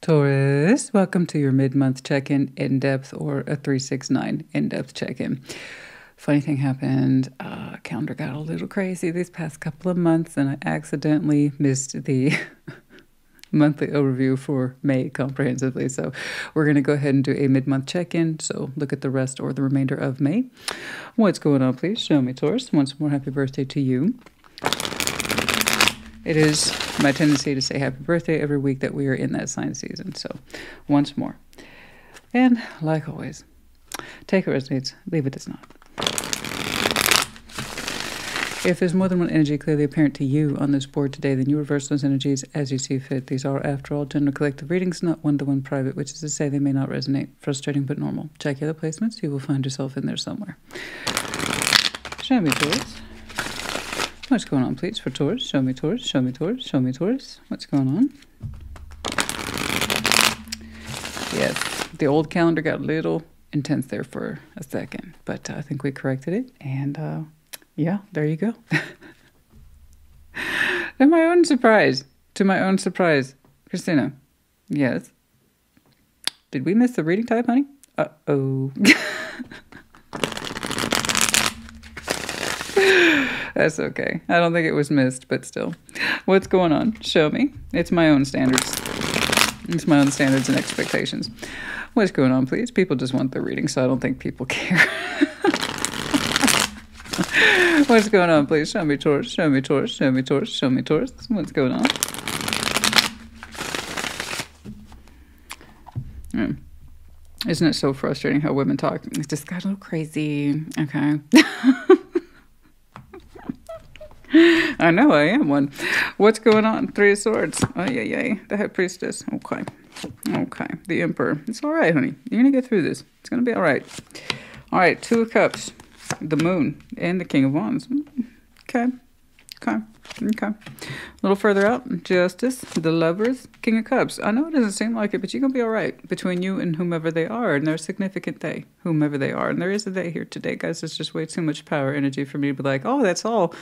Taurus, welcome to your mid-month check-in in-depth, or a 369 in-depth check-in. Funny thing happened. Calendar got a little crazy these past couple of months, and I accidentally missed the monthly overview for May comprehensively. So we're going to go ahead and do a mid-month check-in. So look at the rest or the remainder of May. What's going on, please? Show me, Taurus. Once more, happy birthday to you. It is my tendency to say happy birthday every week that we are in that sign season. So once more. And like always, take it resonates, leave it does not. If there's more than one energy clearly apparent to you on this board today, then you reverse those energies as you see fit. These are, after all, general collective readings, not one-to-one private, which is to say they may not resonate. Frustrating but normal. Check your other placements. You will find yourself in there somewhere. Show me, Taurus. What's going on, please, for Taurus? Show me, Taurus. Show me, Taurus. Show me, Taurus. What's going on? Yes, the old calendar got a little intense there for a second, but I think we corrected it, and yeah, there you go. To my own surprise, Christina. Yes. Did we miss the reading type, honey? Uh-oh. That's okay. I don't think it was missed, but still. What's going on? Show me. It's my own standards. It's my own standards and expectations. What's going on, please? People just want their reading, so I don't think people care. What's going on, please? Show me, Taurus. Show me, Taurus. Show me, Taurus. Show me, Taurus. What's going on? Isn't it so frustrating how women talk? It just got a little crazy. Okay. I know, I am one. What's going on? Three of Swords. Oh, yeah. The High Priestess. Okay. The Emperor. It's all right, honey. You're going to get through this. It's going to be all right. All right. Two of Cups. The Moon. And the King of Wands. Okay. A little further out. Justice. The Lovers. King of Cups. I know it doesn't seem like it, but you're going to be all right between you and whomever they are. And they're a significant they. Whomever they are. And there is a they here today, guys. It's just way too much power energy for me to be like, oh, that's all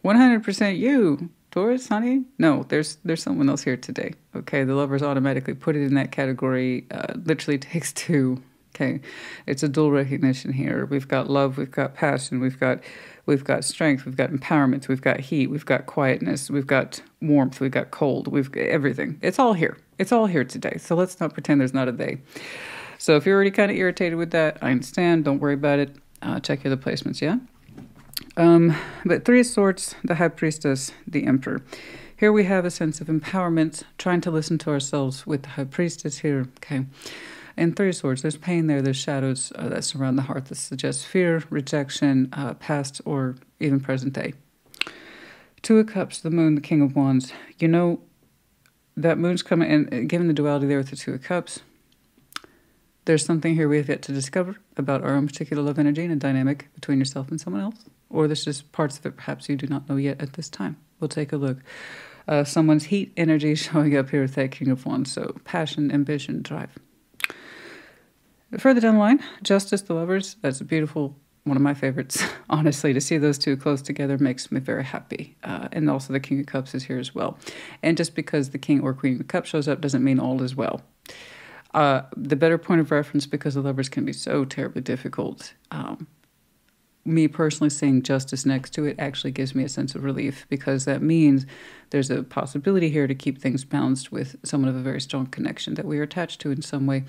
100% you, Taurus, honey. No, there's someone else here today. Okay, the Lovers automatically put it in that category. Literally takes two. Okay, it's a dual recognition here. We've got love, we've got passion, we've got strength, we've got empowerment, we've got heat, we've got quietness, we've got warmth, we've got cold, we've got everything. It's all here. It's all here today. So let's not pretend there's not a they. So if you're already kind of irritated with that, I understand. Don't worry about it. Check your other placements, yeah? But Three of Swords, the High Priestess, the Emperor. Here we have a sense of empowerment, trying to listen to ourselves with the High Priestess here, okay? And Three of Swords, there's pain there, there's shadows that surround the heart that suggest fear, rejection, past or even present day. Two of Cups, the Moon, the King of Wands. You know, that Moon's coming, and given the duality there with the Two of Cups, there's something here we have yet to discover about our own particular love energy and a dynamic between yourself and someone else. Or there's just parts of it perhaps you do not know yet at this time. We'll take a look. Someone's heat energy showing up here with that King of Wands. So passion, ambition, drive. Further down the line, Justice, the Lovers. That's a beautiful, one of my favorites. Honestly, to see those two close together makes me very happy. And also the King of Cups is here as well. And just because the King or Queen of Cups shows up doesn't mean all is well. The better point of reference, because the Lovers can be so terribly difficult, me personally seeing Justice next to it actually gives me a sense of relief, because that means there's a possibility here to keep things balanced with someone of a very strong connection that we are attached to in some way.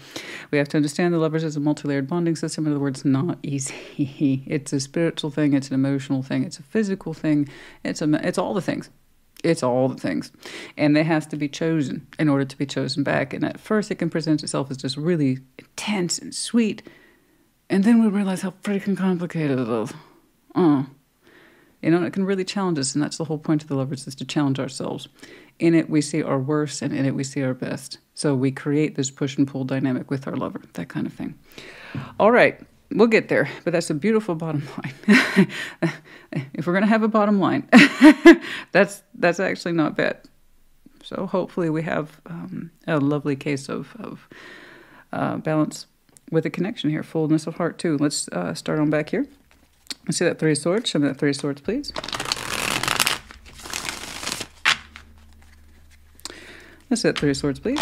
We have to understand the Lovers as a multi-layered bonding system. In other words, not easy. It's a spiritual thing. It's an emotional thing. It's a physical thing. It's all the things. It's all the things. And it has to be chosen in order to be chosen back. And at first it can present itself as just really intense and sweet. And then we realize how freaking complicated it is. You know, it can really challenge us. And that's the whole point of the Lovers, is to challenge ourselves. In it, we see our worst, and in it, we see our best. So we create this push and pull dynamic with our lover, that kind of thing. All right. We'll get there, but that's a beautiful bottom line. If we're going to have a bottom line, that's actually not bad. So hopefully we have a lovely case of balance with a connection here, fullness of heart too. Let's start on back here. Let's see that Three of Swords. Show me that Three of Swords, please. Let's set 3 of Swords, please.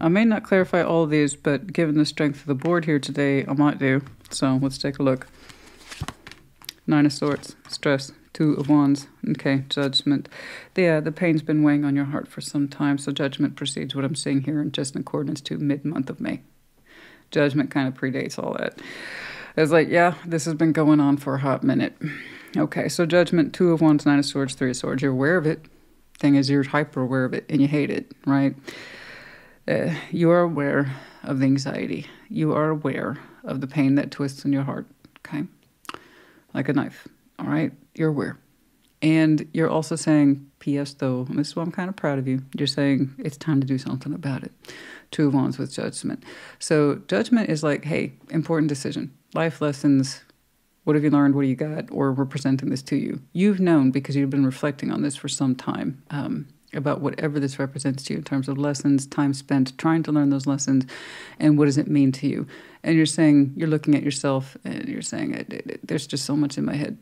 I may not clarify all of these, but given the strength of the board here today, I might do. So let's take a look. 9 of Swords, stress. 2 of Wands, okay, Judgment. Yeah, the pain's been weighing on your heart for some time, so Judgment precedes what I'm seeing here, and just in accordance to mid-month of May. Judgment kind of predates all that. It's like, yeah, this has been going on for a hot minute. Okay, so Judgment, 2 of Wands, 9 of Swords, 3 of Swords. You're aware of it. Thing is, you're hyper aware of it, and you hate it, right? You are aware of the anxiety. You are aware of the pain that twists in your heart, okay? Like a knife, all right? You're aware. And you're also saying, P.S. though, and this is why I'm kind of proud of you, you're saying it's time to do something about it. 2 of Wands with Judgment. So Judgment is like, hey, important decision. Life lessons. What have you learned? What do you got? Or we're presenting this to you. You've known because you've been reflecting on this for some time. About whatever this represents to you in terms of lessons, time spent trying to learn those lessons, and what does it mean to you. And you're saying, you're looking at yourself, and you're saying, there's just so much in my head.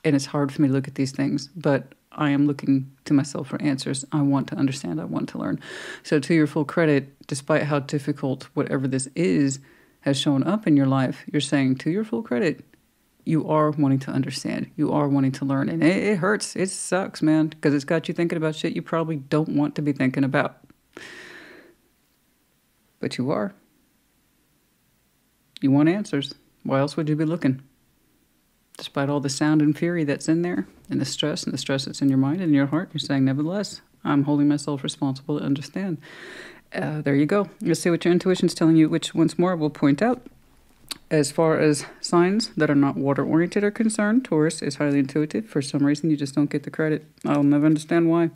And it's hard for me to look at these things, but I am looking to myself for answers. I want to understand. I want to learn. So to your full credit, despite how difficult whatever this is has shown up in your life, you're saying, to your full credit, you are wanting to understand. You are wanting to learn. And it hurts. It sucks, man, because it's got you thinking about shit you probably don't want to be thinking about. But you are. You want answers. Why else would you be looking? Despite all the sound and fury that's in there, and the stress that's in your mind and your heart, you're saying, nevertheless, I'm holding myself responsible to understand. There you go. Let's see what your intuition's telling you, which, once more, we'll point out. As far as signs that are not water-oriented are concerned, Taurus is highly intuitive. For some reason, you just don't get the credit. I'll never understand why.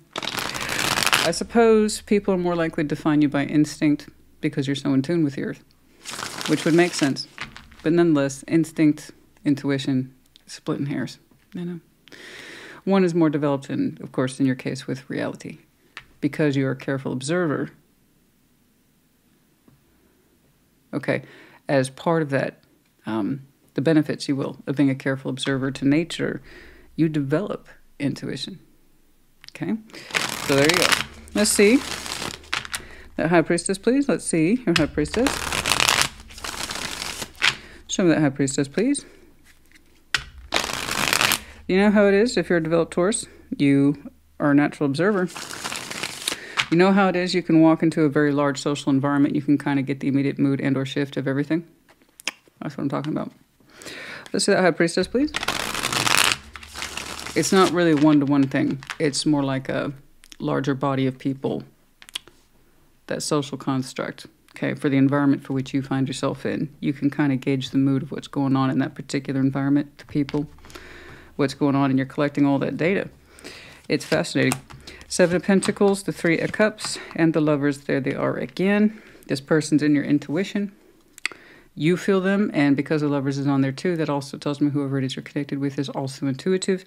I suppose people are more likely to define you by instinct because you're so in tune with the earth, which would make sense. But nonetheless, instinct, intuition, splitting hairs, you know. One is more developed, in, of course, in your case with reality. Because you're a careful observer. Okay, as part of that, the benefits, you will, of being a careful observer to nature, you develop intuition. Okay, so there you go. Let's see that High Priestess, please. Let's see your High Priestess. Show me that High Priestess, please. You know how it is if you're a developed Taurus? You are a natural observer. You know how it is you can walk into a very large social environment, you can kind of get the immediate mood and or shift of everything? That's what I'm talking about. Let's see that High Priestess, please. It's not really a one-to-one thing. It's more like a larger body of people. That social construct, okay, for the environment for which you find yourself in. You can kind of gauge the mood of what's going on in that particular environment, the people, what's going on, and you're collecting all that data. It's fascinating. 7 of Pentacles, the 3 of Cups, and the Lovers. There they are again. This person's in your intuition. You feel them, and because the Lovers is on there too, that also tells me whoever it is you're connected with is also intuitive.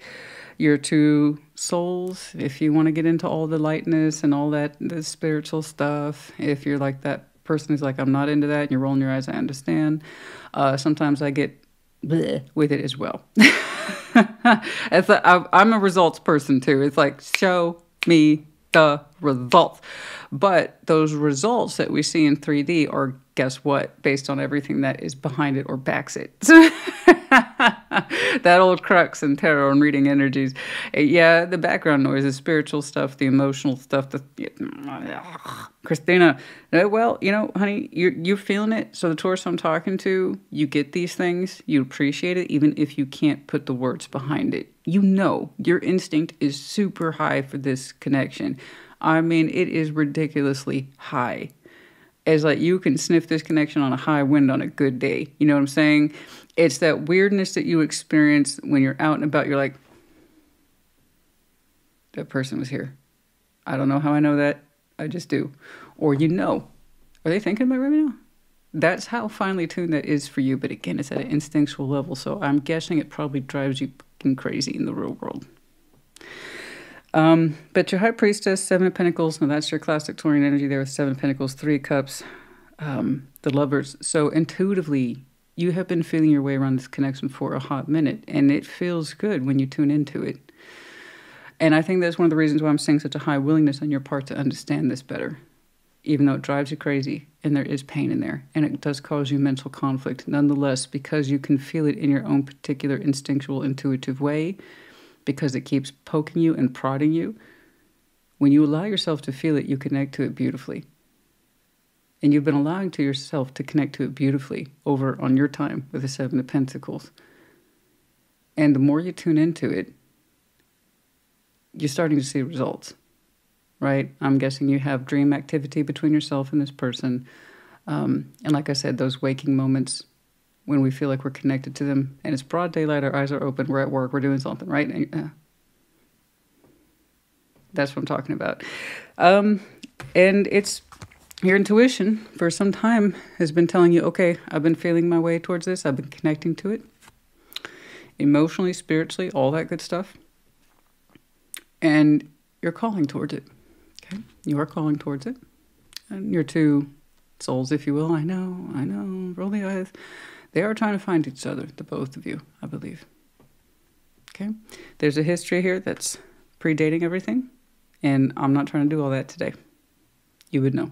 Your 2 souls, if you want to get into all the lightness and all that, the spiritual stuff, if you're like that person who's like, I'm not into that, and you're rolling your eyes, I understand. Sometimes I get bleh with it as well. It's like, I'm a results person too. It's like, show me the results. But those results that we see in 3D are, guess what, based on everything that is behind it or backs it. That old crux in tarot and reading energies. Yeah, the background noise, the spiritual stuff, the emotional stuff. Christina, well, you know, honey, you're feeling it. So the Taurus I'm talking to, you get these things, you appreciate it, even if you can't put the words behind it. You know, your instinct is super high for this connection. I mean, it is ridiculously high. It's like you can sniff this connection on a high wind on a good day. You know what I'm saying? It's that weirdness that you experience when you're out and about. You're like, that person was here. I don't know how I know that. I just do. Or you know. Are they thinking about it right now? That's how finely tuned that is for you. But again, it's at an instinctual level. So I'm guessing it probably drives you fucking crazy in the real world. But your High Priestess, Seven of Pentacles, now that's your classic Taurian energy there with Seven of Pentacles, Three of Cups, the Lovers. So intuitively, you have been feeling your way around this connection for a hot minute, and it feels good when you tune into it. And I think that's one of the reasons why I'm seeing such a high willingness on your part to understand this better, even though it drives you crazy and there is pain in there, and it does cause you mental conflict nonetheless, because you can feel it in your own particular instinctual, intuitive way, because it keeps poking you and prodding you. When you allow yourself to feel it, you connect to it beautifully. And you've been allowing to yourself to connect to it beautifully over on your time with the Seven of Pentacles. And the more you tune into it, you're starting to see results, right? I'm guessing you have dream activity between yourself and this person. And like I said, those waking moments when we feel like we're connected to them, and it's broad daylight, our eyes are open, we're at work, we're doing something, right? And, that's what I'm talking about. And it's your intuition for some time has been telling you, okay, I've been feeling my way towards this. I've been connecting to it emotionally, spiritually, all that good stuff. And you're calling towards it. Okay? You are calling towards it. And your two souls, if you will, I know, roll the eyes. They are trying to find each other, the both of you, I believe. Okay? There's a history here that's predating everything, and I'm not trying to do all that today. You would know.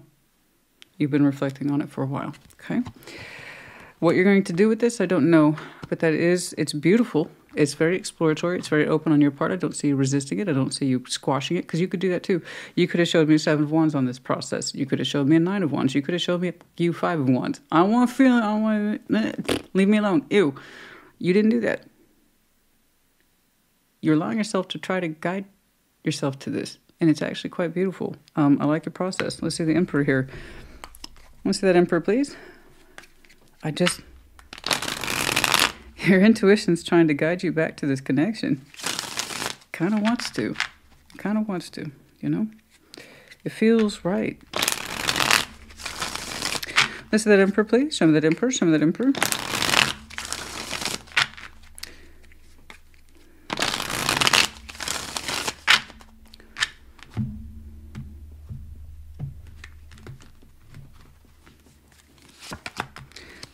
You've been reflecting on it for a while, okay? What you're going to do with this, I don't know, but it's beautiful. It's very exploratory. It's very open on your part. I don't see you resisting it. I don't see you squashing it, because you could do that too. You could have showed me Seven of Wands on this process. You could have showed me a Nine of Wands. You could have showed me you Five of Wands. I want to feel it. I want to leave me alone. Ew. You didn't do that. You're allowing yourself to try to guide yourself to this, and it's actually quite beautiful. I like your process. Let's see the Emperor here. Want to see that Emperor, please? Your intuition's trying to guide you back to this connection. Kind of wants to. Kind of wants to, you know? It feels right. Let's see that Emperor, please. Show me that Emperor. Show me that Emperor.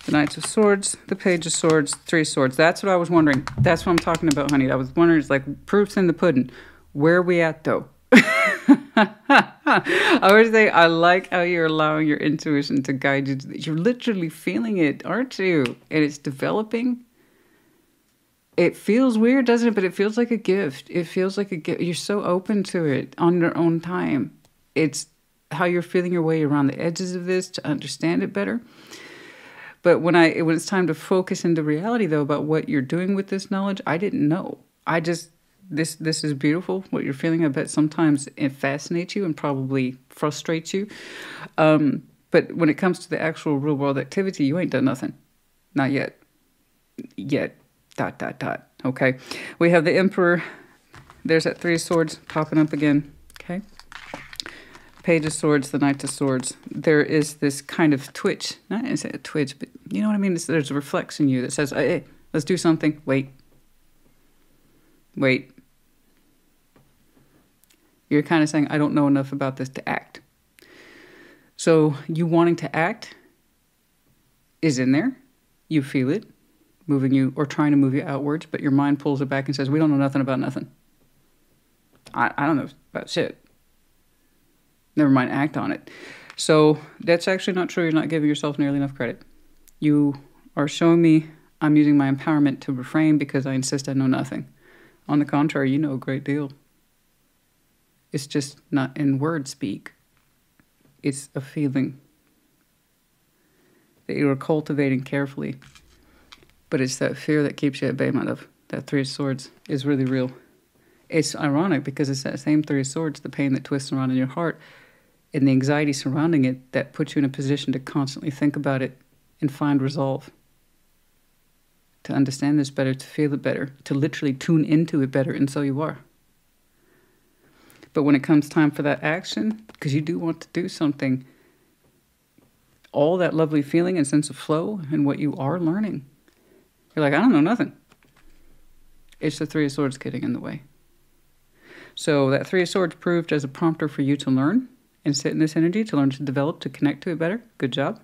The Knights of Swords, the Page of Swords, Three of Swords. That's what I was wondering. That's what I'm talking about, honey. I was wondering, it's like proofs in the pudding. Where are we at, though? I would say I like how you're allowing your intuition to guide you. You're literally feeling it, aren't you? And it's developing. It feels weird, doesn't it? But it feels like a gift. It feels like a gift. You're so open to it on your own time. It's how you're feeling your way around the edges of this to understand it better. But when it's time to focus into reality, though, about what you're doing with this knowledge, I didn't know. This is beautiful, what you're feeling. I bet sometimes it fascinates you and probably frustrates you. But when it comes to the actual real world activity, you ain't done nothing. Not yet. Yet. ... Okay. We have the Emperor. There's that Three of Swords popping up again. Okay. Page of Swords, the Knight of Swords. There is this kind of twitch. Not a twitch, but you know what I mean? There's a reflex in you that says, hey, let's do something. Wait. You're kind of saying, I don't know enough about this to act. So you wanting to act is in there. You feel it moving you or trying to move you outwards, but your mind pulls it back and says, we don't know nothing about nothing. I don't know about shit. Never mind, act on it. So that's actually not true. You're not giving yourself nearly enough credit. You are showing me I'm using my empowerment to refrain because I insist I know nothing. On the contrary, you know a great deal. It's just not in word speak. It's a feeling that you are cultivating carefully. But it's that fear that keeps you at bay, my love. That Three of Swords is really real. It's ironic because it's that same Three of Swords, the pain that twists around in your heart, and the anxiety surrounding it that puts you in a position to constantly think about it and find resolve. To understand this better, to feel it better, to literally tune into it better, and so you are. But when it comes time for that action, because you do want to do something, all that lovely feeling and sense of flow and what you are learning, you're like, I don't know nothing. It's the Three of Swords getting in the way. So that Three of Swords proved as a prompter for you to learn and sit in this energy, to learn to develop, to connect to it better. Good job.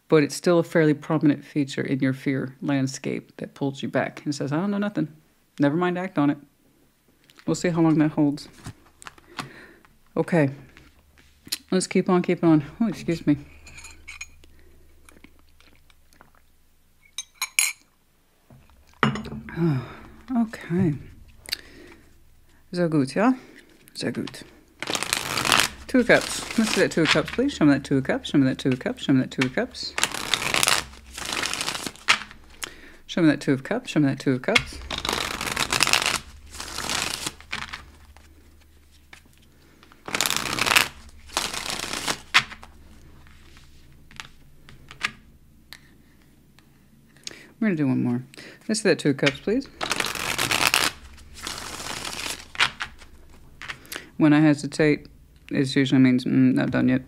But it's still a fairly prominent feature in your fear landscape that pulls you back and says, I don't know nothing. Never mind, act on it. We'll see how long that holds. Okay. Let's keep on keeping on. Oh, excuse me. Oh, okay. Sehr gut, ja? Sehr gut. Two of Cups. Let's see that Two of Cups, please. Show me that Two of Cups. Show me that Two of Cups. Show me that Two of Cups. Show me that Two of Cups. Show me that Two of Cups. We're going to do one more. Let's see that Two of Cups, please. When I hesitate, it usually means not done yet.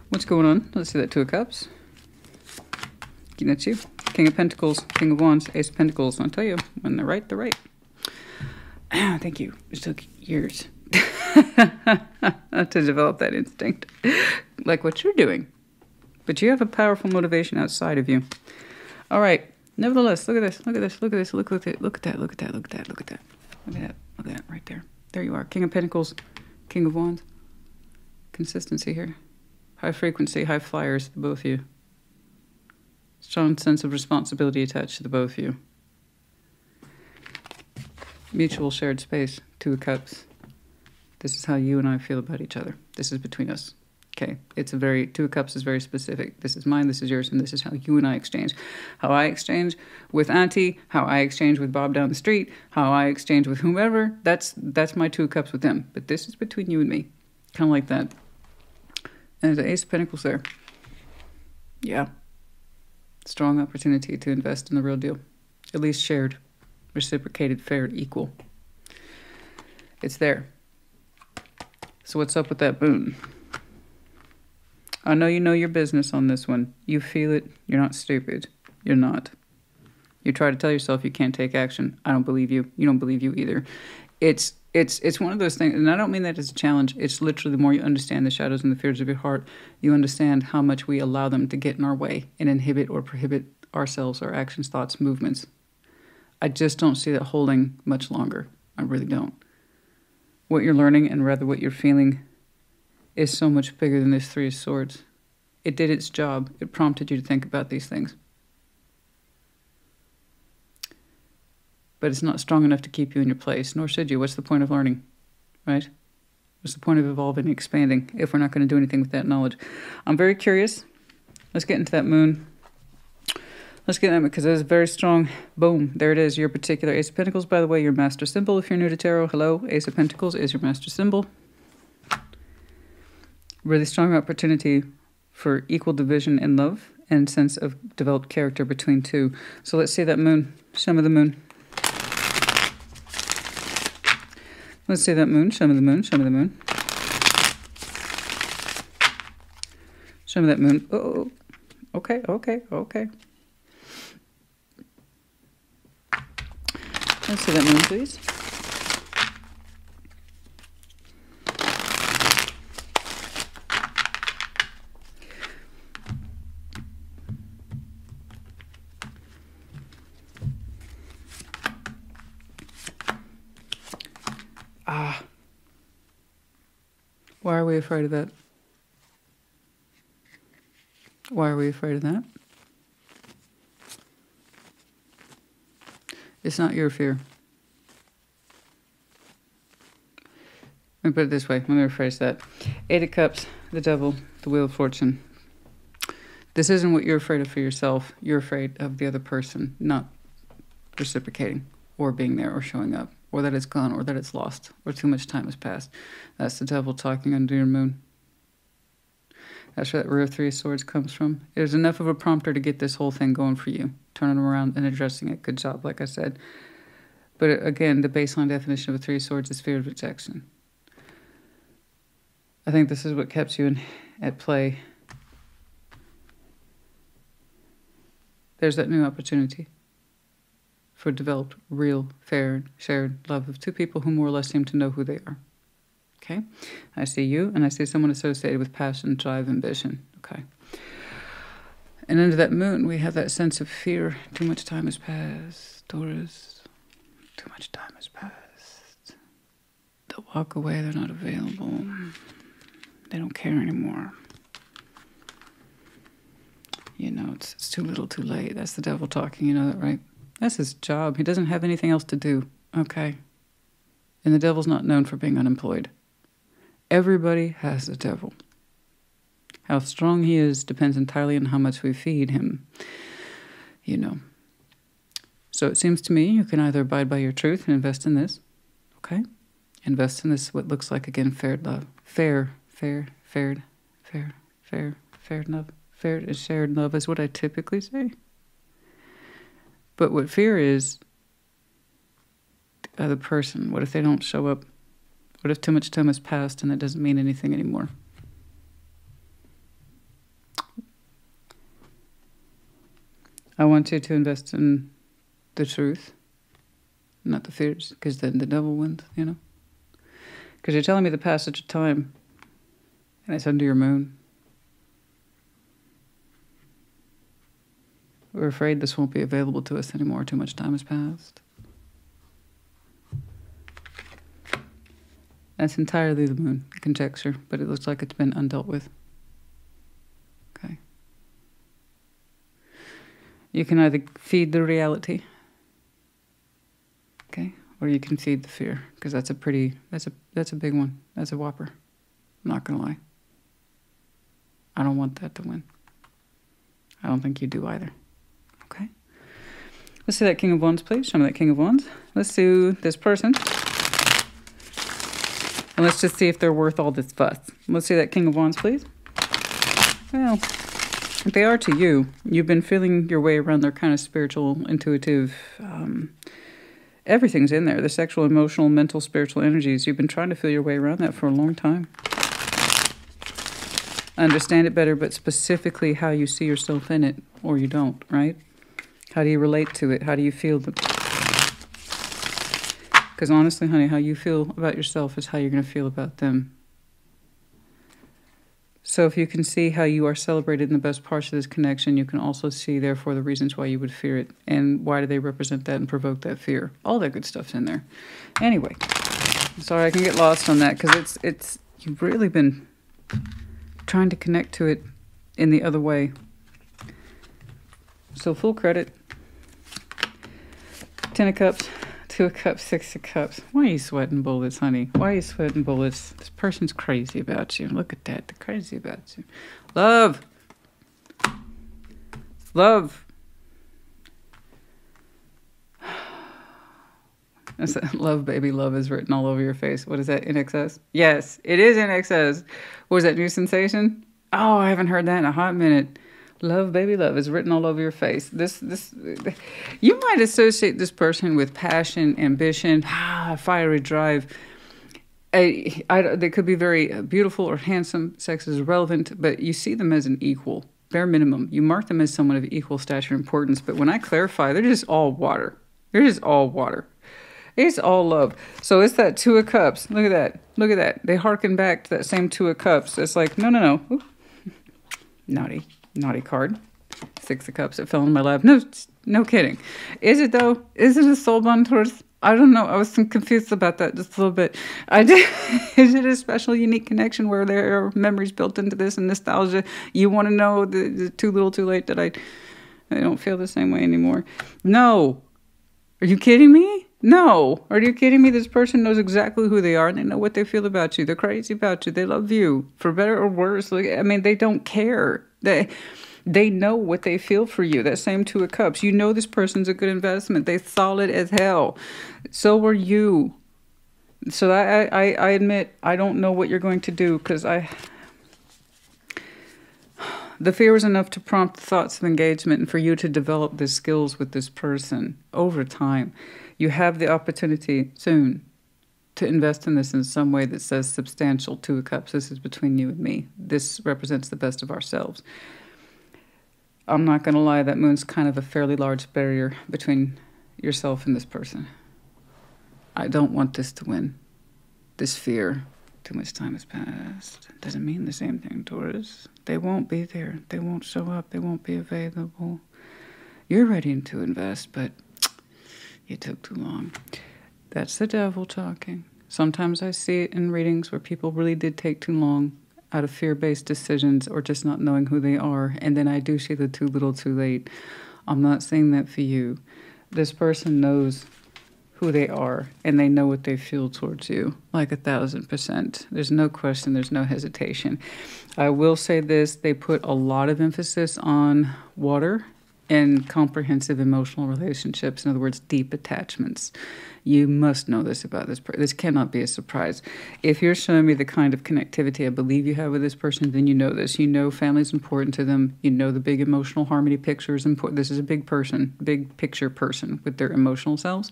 What's going on? Let's see that Two of Cups. That's you. King of Pentacles, King of Wands, Ace of Pentacles. I'll tell you, when they're right, they're right. Thank you. It took years to develop that instinct. Like what you're doing. But you have a powerful motivation outside of you. All right. Nevertheless, look at this. Look at this. Look at this. Look at that. Look at that. Look at that. Look at that. Look at that. Look at that. Look at that right there. There you are. King of Pentacles, King of Wands. Consistency here. High frequency, high flyers, the both of you. Strong sense of responsibility attached to the both of you. Mutual shared space, Two of Cups. This is how you and I feel about each other. This is between us. Okay, it's a very, Two of Cups is very specific. This is mine, this is yours, and this is how you and I exchange. How I exchange with Auntie, how I exchange with Bob down the street, how I exchange with whomever, that's my Two of Cups with them. But this is between you and me. Kind of like that. And there's an Ace of Pentacles there. Yeah. Strong opportunity to invest in the real deal. At least shared, reciprocated, fair, equal. It's there. So what's up with that moon? I know you know your business on this one. You feel it. You're not stupid. You're not. You try to tell yourself you can't take action. I don't believe you. You don't believe you either. It's one of those things, and I don't mean that as a challenge. It's literally the more you understand the shadows and the fears of your heart, you understand how much we allow them to get in our way and inhibit or prohibit ourselves, our actions, thoughts, movements. I just don't see that holding much longer. I really don't. What you're learning, and rather what you're feeling, is so much bigger than this Three of Swords. It did its job. It prompted you to think about these things. But it's not strong enough to keep you in your place, nor should you. What's the point of learning, right? What's the point of evolving and expanding if we're not going to do anything with that knowledge? I'm very curious. Let's get into that moon. Let's get into that because there's a very strong, boom, there it is, your particular Ace of Pentacles. By the way, your master symbol if you're new to tarot. Hello, Ace of Pentacles is your master symbol. Really strong opportunity for equal division in love and sense of developed character between two. So let's see that moon. Show me the moon. Let's see that moon. Show me the moon. Show me the moon. Show me that moon. Oh, okay, okay, okay. Let's see that moon, please. Why are we afraid of that? Why are we afraid of that? It's not your fear. Let me put it this way. Let me rephrase that. Eight of Cups, the Devil, the Wheel of Fortune. This isn't what you're afraid of for yourself. You're afraid of the other person not reciprocating or being there or showing up, or that it's gone, or that it's lost, or too much time has passed. That's the devil talking under your moon. That's where that real Three of Swords comes from. It was enough of a prompter to get this whole thing going for you. Turning around and addressing it. Good job, like I said. But again, the baseline definition of a Three of Swords is fear of rejection. I think this is what kept you at play. There's that new opportunity. for developed, real, fair, shared love of two people who more or less seem to know who they are. Okay? I see you, and I see someone associated with passion, drive, ambition. Okay? And under that moon, we have that sense of fear. Too much time has passed, Taurus. Too much time has passed. They'll walk away. They're not available. They don't care anymore. You know, it's too little, too late. That's the devil talking. You know that, right? That's his job. He doesn't have anything else to do. Okay? And the devil's not known for being unemployed. Everybody has a devil. How strong he is depends entirely on how much we feed him, you know. So it seems to me you can either abide by your truth and invest in this, okay? Invest in this, what looks like, again, fair love. Fair love. Fair is shared love is what I typically say. But what fear is, the other person, what if they don't show up? What if too much time has passed and it doesn't mean anything anymore? I want you to invest in the truth, not the fears, because then the devil wins, you know? Because you're telling me the passage of time, and it's under your moon. We're afraid this won't be available to us anymore. Too much time has passed. That's entirely the moon, conjecture, but it looks like it's been undealt with. Okay. You can either feed the reality, okay, or you can feed the fear, because that's a big one. That's a whopper. I'm not gonna lie. I don't want that to win. I don't think you do either. Okay. Let's see that King of Wands, please. Show me that King of Wands. Let's do this person. And let's just see if they're worth all this fuss. Let's see that King of Wands, please. Well, they are to you. You've been feeling your way around their kind of spiritual, intuitive, everything's in there. The sexual, emotional, mental, spiritual energies. You've been trying to feel your way around that for a long time. Understand it better, but specifically how you see yourself in it, or you don't, right? How do you relate to it? How do you feel? Because honestly, honey, how you feel about yourself is how you're going to feel about them. So if you can see how you are celebrated in the best parts of this connection, you can also see, therefore, the reasons why you would fear it. And why do they represent that and provoke that fear? All that good stuff's in there. Anyway, sorry I can get lost on that, because you've really been trying to connect to it in the other way. So full credit. 10 of Cups, 2 of Cups, 6 of Cups. Why are you sweating bullets, honey? Why are you sweating bullets? This person's crazy about you. Look at that. They're crazy about you. Love. Love. That's a, love, baby, love is written all over your face. What is that, in excess? Yes, it is in excess. What was that, new sensation? Oh, I haven't heard that in a hot minute. Love, baby, love is written all over your face. You might associate this person with passion, ambition, fiery drive. They could be very beautiful or handsome. Sex is irrelevant, but you see them as an equal, bare minimum. You mark them as someone of equal stature and importance. But when I clarify, they're just all water. They're just all water. It's all love. So it's that 2 of Cups. Look at that. Look at that. They harken back to that same 2 of Cups. It's like, no. Ooh. Naughty card. 6 of Cups. It fell in my lap. No kidding. Is it though? Is it a soul bond towards? I don't know. I was confused about that just a little bit. Is it a special, unique connection where there are memories built into this and nostalgia? You want to know the too little, too late that I don't feel the same way anymore? No. Are you kidding me? No. Are you kidding me? This person knows exactly who they are and they know what they feel about you. They're crazy about you. They love you for better or worse. I mean, they don't care. They know what they feel for you. That same 2 of Cups. You know this person's a good investment. They're solid as hell. So are you. So I admit I don't know what you're going to do, because the fear was enough to prompt thoughts of engagement and for you to develop the skills with this person over time. You have the opportunity soon to invest in this in some way that says substantial 2 of Cups. This is between you and me. This represents the best of ourselves. I'm not going to lie, that moon's kind of a fairly large barrier between yourself in this person. I don't want this to win. This fear. Too much time has passed. Doesn't mean the same thing, Taurus. They won't be there. They won't show up. They won't be available. You're ready to invest, but you took too long. That's the devil talking. Sometimes I see it in readings where people really did take too long out of fear-based decisions or just not knowing who they are. And then I do see the too little too late. I'm not saying that for you. This person knows who they are, and they know what they feel towards you, like 1,000%. There's no question, there's no hesitation. I will say this, they put a lot of emphasis on water and comprehensive emotional relationships. In other words, deep attachments. You must know this about this person. This cannot be a surprise. If you're showing me the kind of connectivity I believe you have with this person, then you know this. You know family's important to them. You know the big emotional harmony picture is important. This is a big person, big picture person with their emotional selves.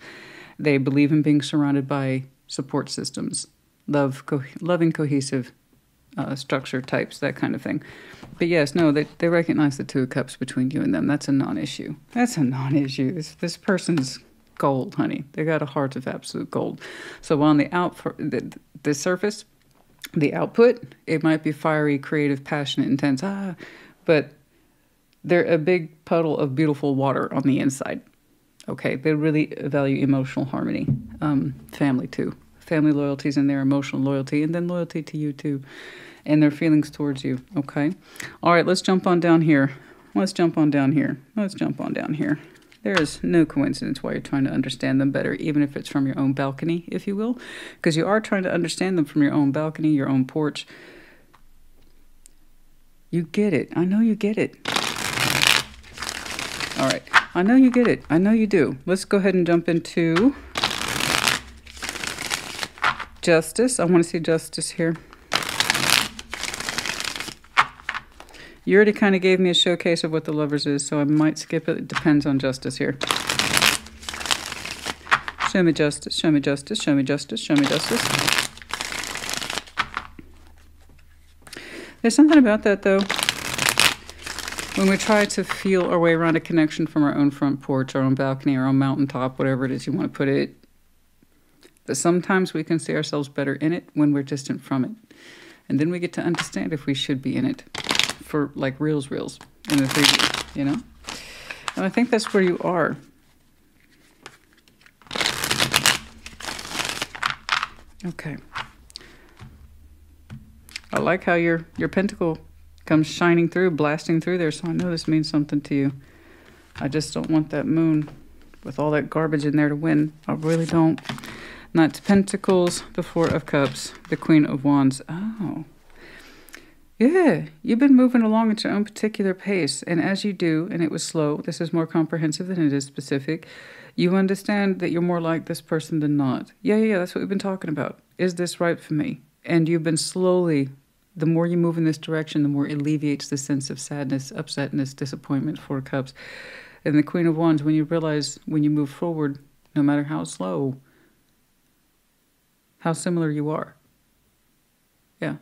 They believe in being surrounded by support systems, loving, cohesive structure types, that kind of thing. But yes, no, they recognize the Two of Cups between you and them. That's a non-issue. That's a non-issue. This person's gold, honey. They got a heart of absolute gold. So on the surface, the output, it might be fiery, creative, passionate, intense, but they're a big puddle of beautiful water on the inside. Okay, they really value emotional harmony. Family, too. Family loyalties and their emotional loyalty, and then loyalty to you, too, and their feelings towards you, okay? All right, let's jump on down here. Let's jump on down here. There is no coincidence why you're trying to understand them better, even if it's from your own balcony, if you will, because you are trying to understand them from your own balcony, your own porch. You get it. I know you get it. All right. I know you get it. I know you do. Let's go ahead and jump into Justice. I want to see Justice here. You already kind of gave me a showcase of what the Lovers is, so I might skip it. It depends on Justice here. Show me Justice. Show me Justice. Show me Justice. Show me Justice. There's something about that, though. When we try to feel our way around a connection from our own front porch, our own balcony, our own mountaintop, whatever it is you want to put it, that sometimes we can see ourselves better in it when we're distant from it. And then we get to understand if we should be in it for like reals in the 3D, you know? And I think that's where you are. Okay. I like how your pentacle comes shining through, blasting through there, so I know this means something to you. I just don't want that moon with all that garbage in there to win. I really don't. Knight of Pentacles, the Four of Cups, the Queen of Wands. Oh. Yeah, you've been moving along at your own particular pace, and as you do, and it was slow, this is more comprehensive than it is specific, you understand that you're more like this person than not. Yeah, that's what we've been talking about. Is this right for me? And you've been slowly, the more you move in this direction, the more it alleviates the sense of sadness, upsetness, disappointment, Four of Cups. And the Queen of Wands, when you realize, when you move forward, no matter how slow, how similar you are. Yeah.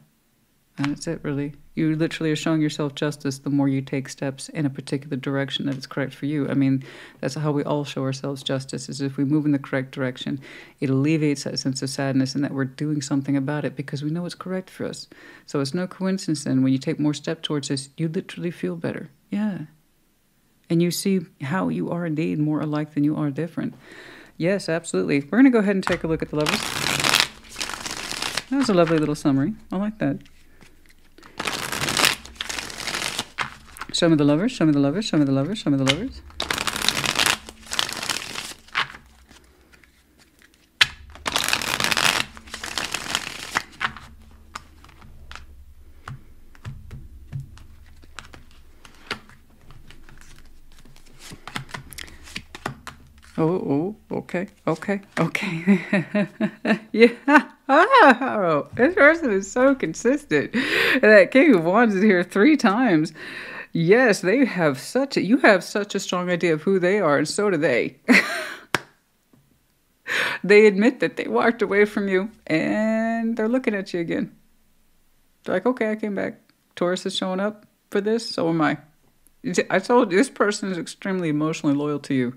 And that's it, really. You literally are showing yourself justice the more you take steps in a particular direction that is correct for you. I mean, that's how we all show ourselves justice, is if we move in the correct direction, it alleviates that sense of sadness and that we're doing something about it because we know it's correct for us. So it's no coincidence then when you take more step towards this, you literally feel better. Yeah. And you see how you are indeed more alike than you are different. Yes, absolutely. We're going to go ahead and take a look at the Lovers. That was a lovely little summary. I like that. Show me the Lovers, show me the Lovers, show me the Lovers, show me the Lovers. Okay. Yeah. Oh, this person is so consistent. That King of Wands is here 3 times. Yes, you have such a strong idea of who they are, and so do they. They admit that they walked away from you, and they're looking at you again. They're like, okay, I came back. Taurus is showing up for this, so am I. I told you, this person is extremely emotionally loyal to you.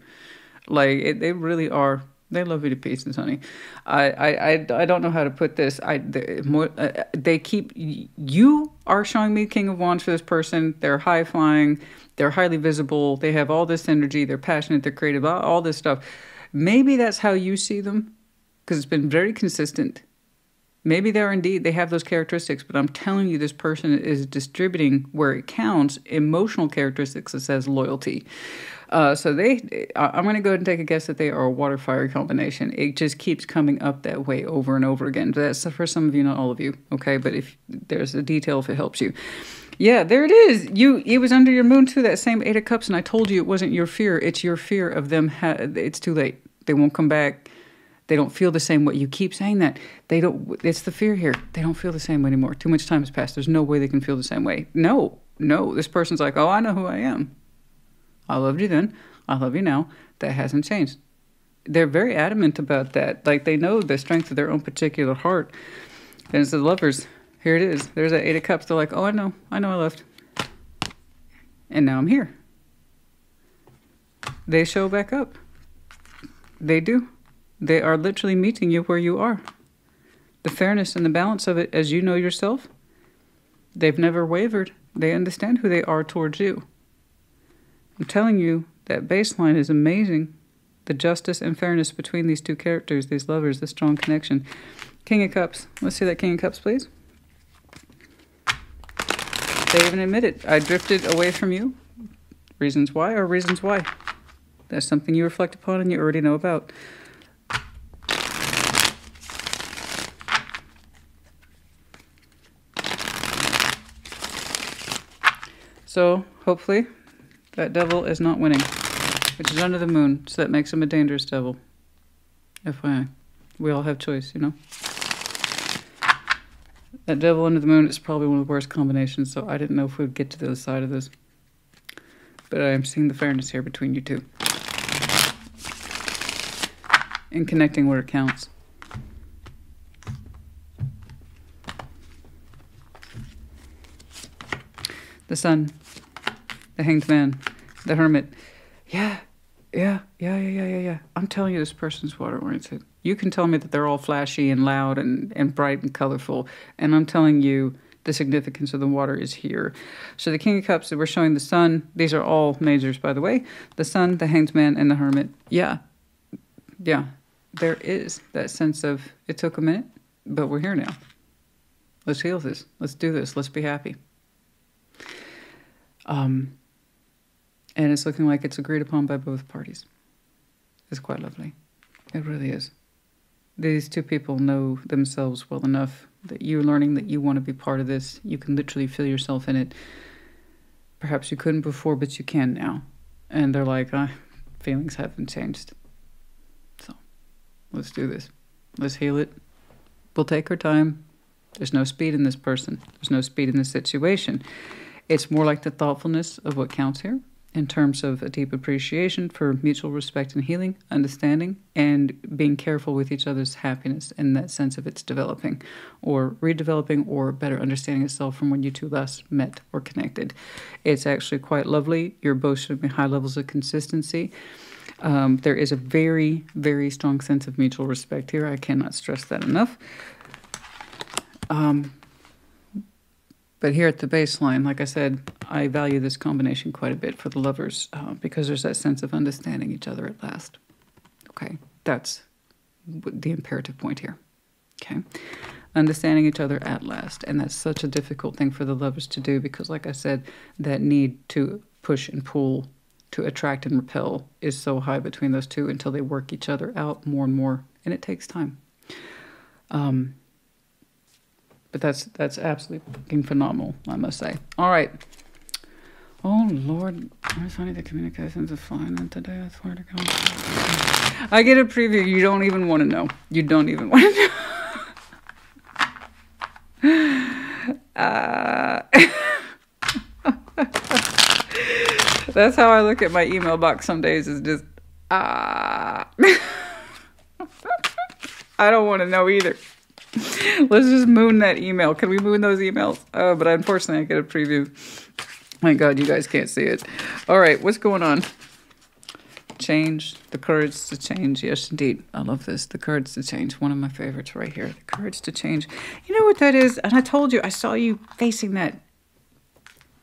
Like, they really are. They love you to pieces, honey. I don't know how to put this. They keep, you are showing me King of Wands for this person. They're high flying. They're highly visible. They have all this energy. They're passionate. They're creative. All this stuff. Maybe that's how you see them, because it's been very consistent. Maybe they have those characteristics, but I'm telling you, this person is distributing where it counts emotional characteristics that says loyalty. So I'm going to go ahead and take a guess that they are a water fire combination. It just keeps coming up that way over and over again. That's for some of you, not all of you. Okay. But if there's a detail, if it helps you. Yeah, there it is. It was under your moon too, that same 8 of Cups. And I told you it wasn't your fear. It's your fear of them. It's too late. They won't come back. They don't feel the same way. You keep saying that. They don't. It's the fear here. They don't feel the same way anymore. Too much time has passed. There's no way they can feel the same way. No. This person's like, oh, I know who I am. I loved you then. I love you now. That hasn't changed. They're very adamant about that. Like, they know the strength of their own particular heart. And it's the Lovers. Here it is. There's that 8 of Cups. They're like, oh, I know I left. And now I'm here. They show back up. They do. They are literally meeting you where you are. The fairness and the balance of it, as you know yourself, they've never wavered. They understand who they are towards you. I'm telling you, that baseline is amazing. The justice and fairness between these two characters, these lovers, the strong connection. King of Cups. Let's see that King of Cups, please. They even admit it. I drifted away from you. Reasons why are reasons why. That's something you reflect upon and you already know about. So, hopefully, that devil is not winning, which is under the moon, so that makes him a dangerous devil. FYI. We all have choice, you know? That devil under the moon is probably one of the worst combinations, so I didn't know if we'd get to the other side of this. But I am seeing the fairness here between you two. And connecting where it counts. The Sun, the Hanged Man, the Hermit. Yeah. I'm telling you, this person's water-oriented. You can tell me that they're all flashy and loud and bright and colorful, and I'm telling you the significance of the water is here. So the King of Cups, we're showing the Sun. These are all majors, by the way. The Sun, the Hanged Man, and the Hermit. Yeah. There is that sense of, it took a minute, but we're here now. Let's heal this. Let's do this. Let's be happy. And it's looking like it's agreed upon by both parties. It's quite lovely. It really is. These two people know themselves well enough that you're learning that you want to be part of this. You can literally feel yourself in it. Perhaps you couldn't before, but you can now. And they're like, feelings haven't changed. So let's do this. Let's heal it. We'll take our time. There's no speed in this person. There's no speed in this situation. It's more like the thoughtfulness of what counts here in terms of a deep appreciation for mutual respect and healing, understanding, and being careful with each other's happiness in that sense of it's developing or redeveloping or better understanding itself from when you two last met or connected. It's actually quite lovely. You're both showing high levels of consistency. There is a very, very strong sense of mutual respect here. I cannot stress that enough. But here at the baseline, like I said, I value this combination quite a bit for the lovers because there's that sense of understanding each other at last. Okay, that's the imperative point here. Okay, understanding each other at last. And that's such a difficult thing for the lovers to do because, like I said, that need to push and pull, to attract and repel is so high between those two until they work each other out more and more. And it takes time. But that's absolutely fucking phenomenal, I must say. All right. Oh, Lord. I find the communications are fine today. I swear to God. I get a preview. You don't even want to know. You don't even want to know. That's how I look at my email box some days. Is just, I don't want to know either. Let's just moon that email. Can we moon those emails? Oh, but unfortunately I get a preview. Thank God you guys can't see it. All right, what's going on? change, the courage to change. Yes, indeed. I love this. The courage to change. One of my favorites right here. The courage to change. You know what that is? And I told you, I saw you facing that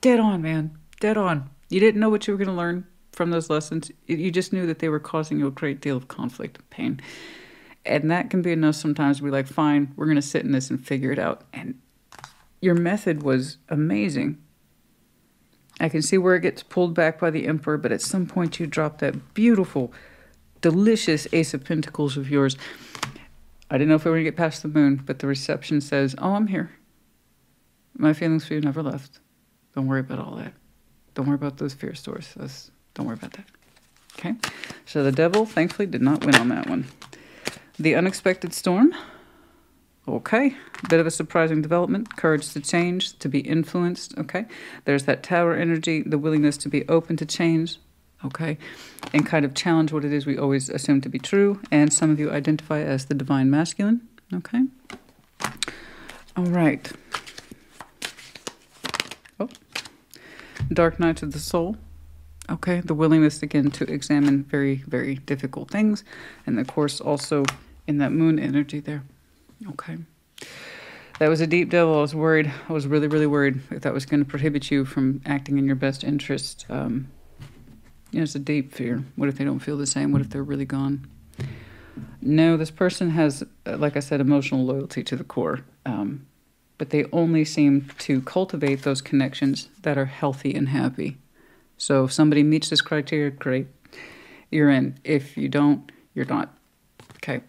dead on, man. Dead on. You didn't know what you were going to learn from those lessons. You just knew that they were causing you a great deal of conflict and pain. And that can be enough sometimes to be like, fine, we're going to sit in this and figure it out. And your method was amazing. I can see where it gets pulled back by the Emperor, but at some point you drop that beautiful, delicious Ace of Pentacles of yours. I didn't know if we were going to get past the moon, but the reception says, oh, I'm here. My feelings for you never left. Don't worry about all that. Don't worry about those fear stores. Don't worry about that. Okay? So the Devil, thankfully, did not win on that one. The Unexpected Storm. Okay. Bit of a surprising development. Courage to change, to be influenced. Okay. There's that Tower energy, the willingness to be open to change. Okay. And kind of challenge what it is we always assume to be true. And some of you identify as the Divine Masculine. Okay. All right. Oh. Dark Night of the Soul. Okay. The willingness, again, to examine very, very difficult things. And, of course, also in that Moon energy there. Okay. That was a deep Devil. I was worried. I was really, really worried if that was going to prohibit you from acting in your best interest. It's a deep fear. What if they don't feel the same? What if they're really gone? No, this person has, like I said, emotional loyalty to the core. But they only seem to cultivate those connections that are healthy and happy. So if somebody meets this criteria, great. You're in. If you don't, you're not. Okay.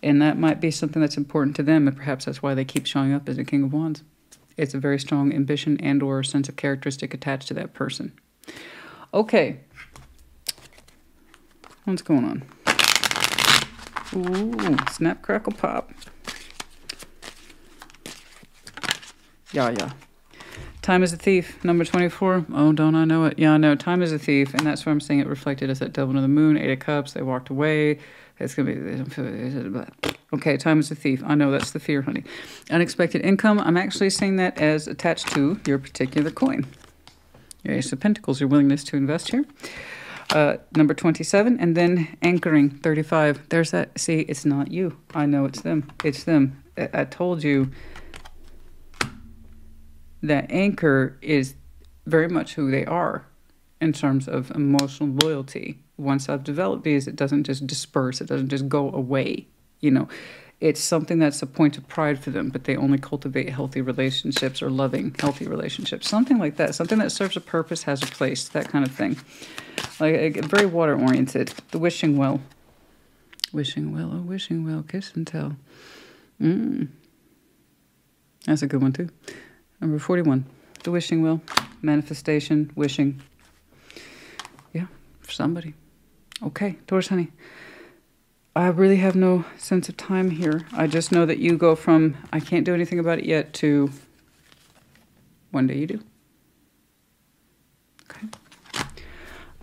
And that might be something that's important to them, and perhaps that's why they keep showing up as a King of Wands. It's a very strong ambition and or sense of characteristic attached to that person. Okay. What's going on? Ooh, snap, crackle, pop. Yeah. Time is a thief, number 24. Oh, don't I know it? Yeah, I know. Time is a thief, and that's where I'm seeing it reflected as that Devil of the Moon, 8 of Cups. They walked away. It's going to be... Okay, time is a thief. I know that's the fear, honey. Unexpected income. I'm actually seeing that as attached to your particular coin. Your Ace of Pentacles, your willingness to invest here. Number 27, and then anchoring, 35. There's that. See, it's not you. I know it's them. It's them. I told you that anchor is very much who they are in terms of emotional loyalty. Once I've developed these, it doesn't just disperse. It doesn't just go away. You know, it's something that's a point of pride for them, but they only cultivate healthy relationships or loving, healthy relationships. Something like that. Something that serves a purpose, has a place, that kind of thing. Like very water-oriented. The wishing well. Wishing well, oh, wishing well, kiss and tell. That's a good one, too. Number 41. The wishing well. Manifestation, wishing. Yeah, for somebody. Okay, Taurus, honey. I really have no sense of time here. I just know that you go from, I can't do anything about it yet, to one day you do. Okay.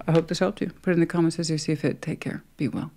I hope this helped you. Put it in the comments as you see fit. Take care. Be well.